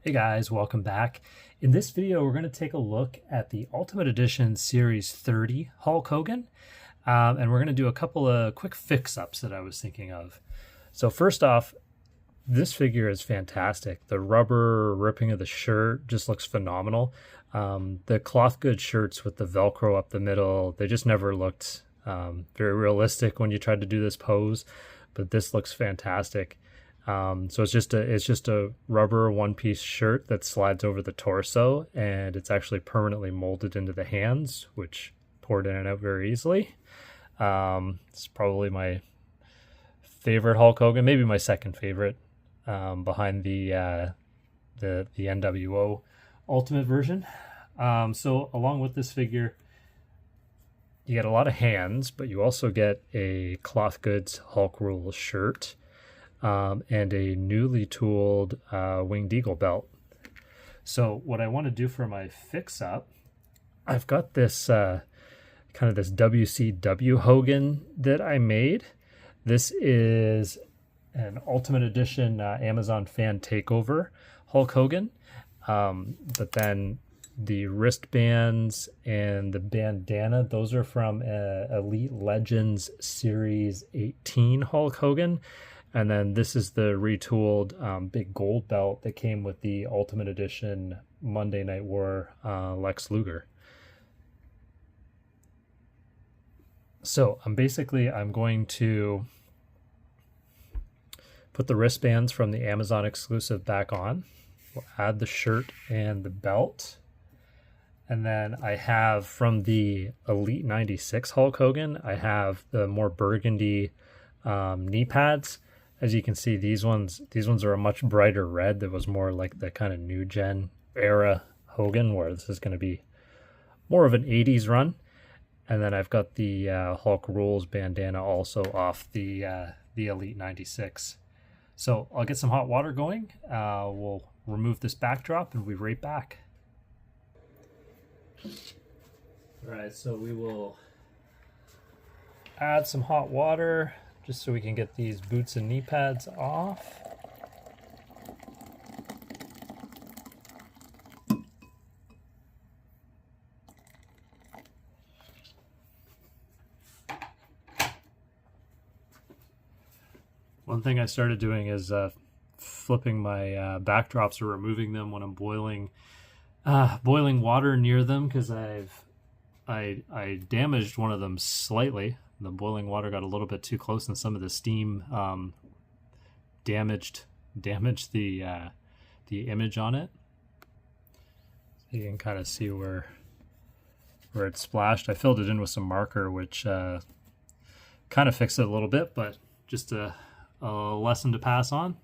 Hey guys, welcome back. In this video, we're going to take a look at the Ultimate Edition Series 30 Hulk Hogan, and we're going to do a couple of quick fix-ups that I was thinking of. So first off, this figure is fantastic. The rubber ripping of the shirt just looks phenomenal. The cloth good shirts with the Velcro up the middle, they just never looked very realistic when you tried to do this pose, but this looks fantastic. So it's just a rubber one-piece shirt that slides over the torso, and it's actually permanently molded into the hands, which poured in and out very easily. It's probably my favorite Hulk Hogan, maybe my second favorite, behind the NWO Ultimate version. So along with this figure, you get a lot of hands, but you also get a cloth goods Hulk Rules shirt. And a newly tooled Winged Eagle belt. So what I want to do for my fix-up, I've got this kind of this WCW Hogan that I made. This is an Ultimate Edition Amazon fan takeover Hulk Hogan. But then the wristbands and the bandana, those are from Elite Legends Series 18 Hulk Hogan. And then this is the retooled big gold belt that came with the Ultimate Edition Monday Night War Lex Luger. So I'm going to put the wristbands from the Amazon exclusive back on. We'll add the shirt and the belt. And then I have from the Elite 96 Hulk Hogan, I have the more burgundy knee pads. As you can see, these ones are a much brighter red. That was more like the kind of new gen era Hogan, where this is going to be more of an 80s run. And then I've got the Hulk Rules bandana also off the Elite 96. So I'll get some hot water going. We'll remove this backdrop and we'll be right back. All right, so we will add some hot water just so we can get these boots and knee pads off. One thing I started doing is flipping my backdrops or removing them when I'm boiling water near them, because I damaged one of them slightly. The boiling water got a little bit too close, and some of the steam damaged the image on it. So you can kind of see where it splashed. I filled it in with some marker, which kind of fixed it a little bit, but just a lesson to pass on.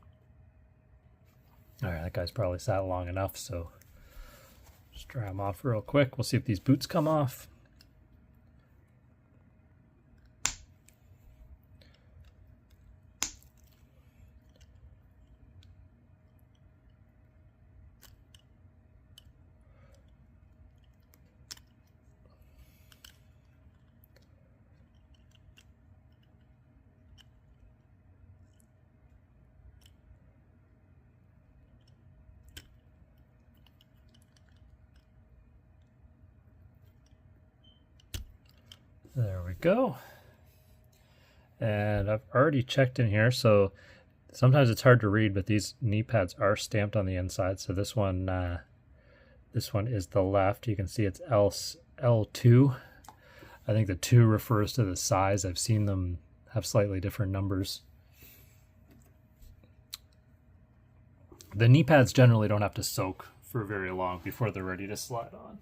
All right, that guy's probably sat long enough, so just dry them off real quick. We'll see if these boots come off. There we go. And I've already checked in here, so sometimes it's hard to read, but these knee pads are stamped on the inside. So this one is the left. You can see it's L2. I think the 2 refers to the size. I've seen them have slightly different numbers. The knee pads generally don't have to soak for very long before they're ready to slide on.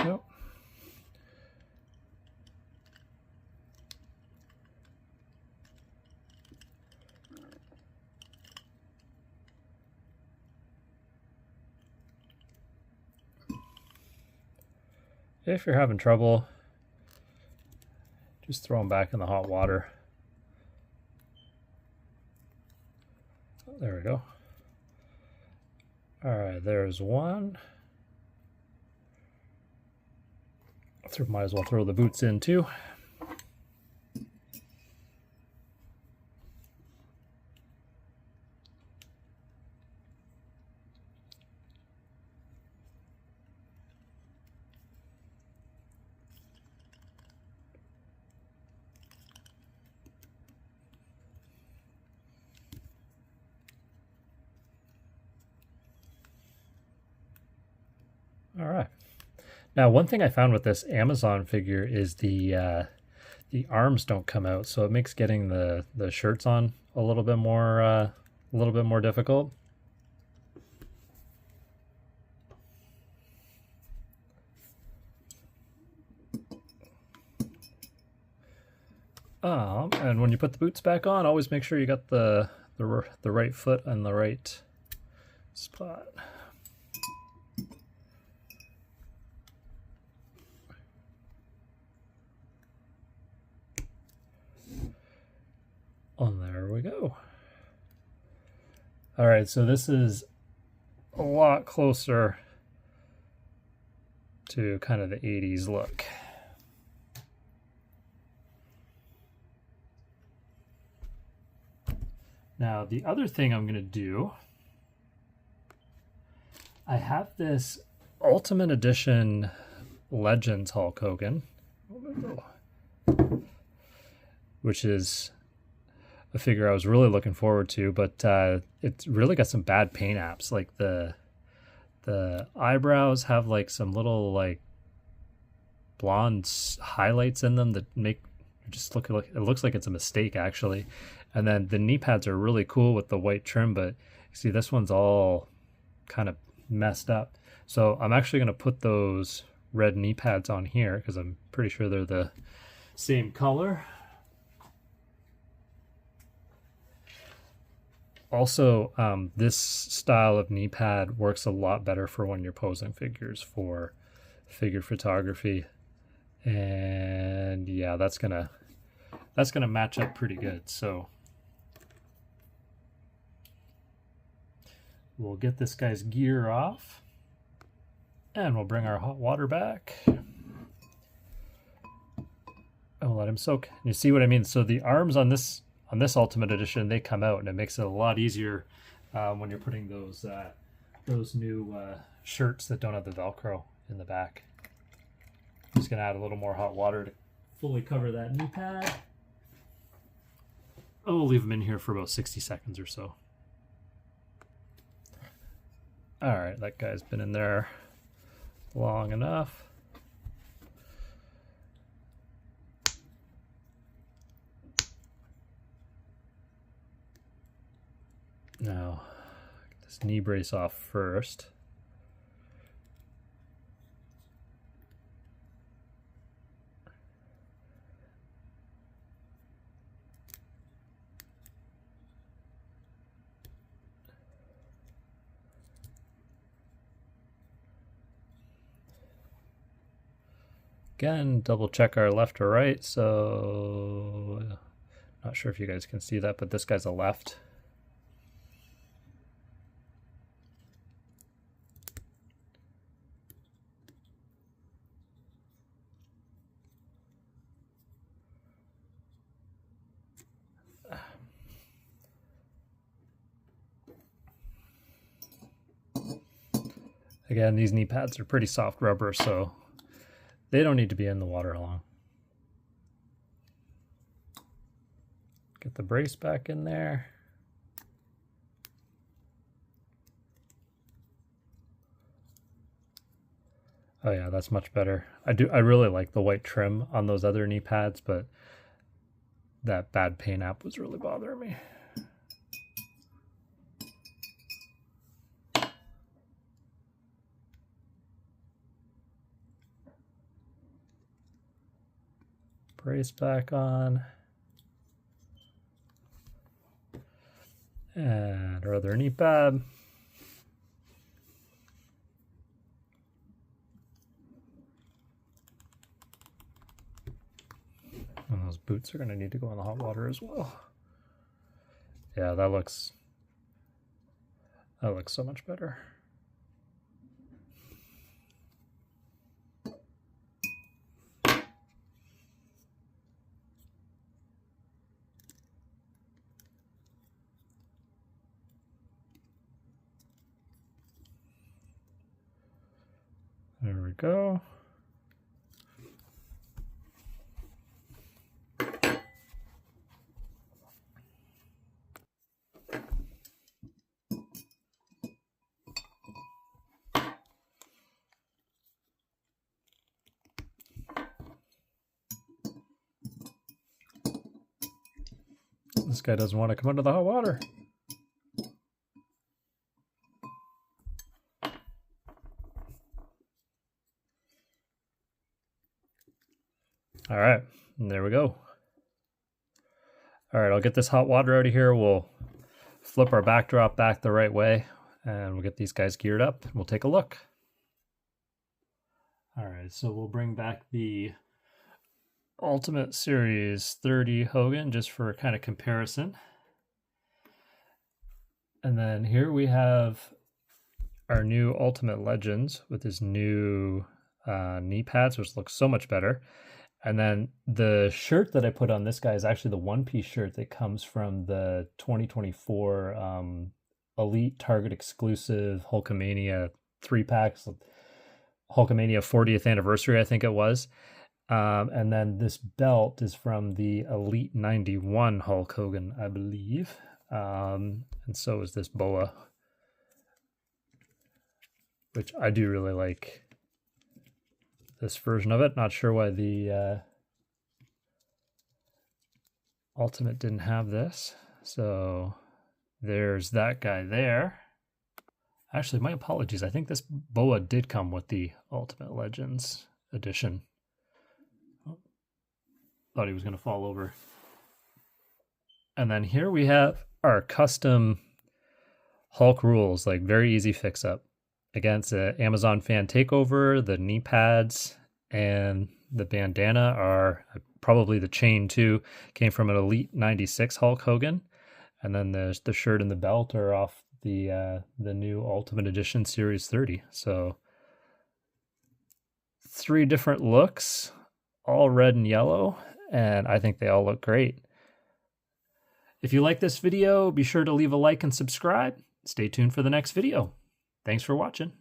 Yep. If you're having trouble, just throw them back in the hot water. There we go. All right, there's one. Might as well throw the boots in too. All right. Now, one thing I found with this Amazon figure is the arms don't come out, so it makes getting the shirts on a little bit more difficult. And when you put the boots back on, always make sure you got the right foot on the right spot. Oh, there we go. All right, so this is a lot closer to kind of the 80s look. Now, the other thing I'm going to do, I have this Ultimate Edition Legends Hulk Hogan, which is a figure I was really looking forward to, but it's really got some bad paint apps. Like the eyebrows have like some little like blonde highlights in them that make it just look like, it looks like it's a mistake actually. And then the knee pads are really cool with the white trim, but see this one's all kind of messed up. So I'm actually going to put those red knee pads on here because I'm pretty sure they're the same color. Also, this style of knee pad works a lot better for when you're posing figures for figure photography. And yeah, that's gonna match up pretty good. So we'll get this guy's gear off and we'll bring our hot water back. And we'll let him soak. You see what I mean? So the arms on this Ultimate Edition, they come out, and it makes it a lot easier when you're putting those new shirts that don't have the Velcro in the back. I'm just gonna add a little more hot water to fully cover that knee pad. Oh, we'll leave them in here for about 60 seconds or so. All right, that guy's been in there long enough. Now, get this knee brace off first. Again, double check our left or right. So, not sure if you guys can see that, but this guy's a left. Again, these knee pads are pretty soft rubber, so they don't need to be in the water long. Get the brace back in there. Oh yeah, that's much better. I really like the white trim on those other knee pads, but that bad paint app was really bothering me. Brace back on. And our other knee pad. And those boots are going to need to go in the hot water as well. Yeah, that looks so much better. There we go. This guy doesn't want to come under the hot water. All right, and there we go. All right, I'll get this hot water out of here. We'll flip our backdrop back the right way, and we'll get these guys geared up, and we'll take a look. All right, so we'll bring back the Ultimate Series 30 Hogan just for a kind of comparison. And then here we have our new Ultimate Legends with his new knee pads, which looks so much better. And then the shirt that I put on this guy is actually the one-piece shirt that comes from the 2024 Elite Target exclusive Hulkamania 3-packs, Hulkamania 40th anniversary, I think it was. And then this belt is from the Elite 91 Hulk Hogan, I believe. And so is this boa, which I do really like this version of it. Not sure why the Ultimate didn't have this. So there's that guy there. Actually, my apologies. I think this boa did come with the Ultimate Legends edition. Oh, thought he was going to fall over. And then here we have our custom Hulk rules, like very easy fix up. Against Amazon Fan Takeover, the knee pads and the bandana are probably the chain too. Came from an Elite 96 Hulk Hogan. And then the shirt and the belt are off the new Ultimate Edition Series 30. So 3 different looks, all red and yellow, and I think they all look great. If you like this video, be sure to leave a like and subscribe. Stay tuned for the next video. Thanks for watching.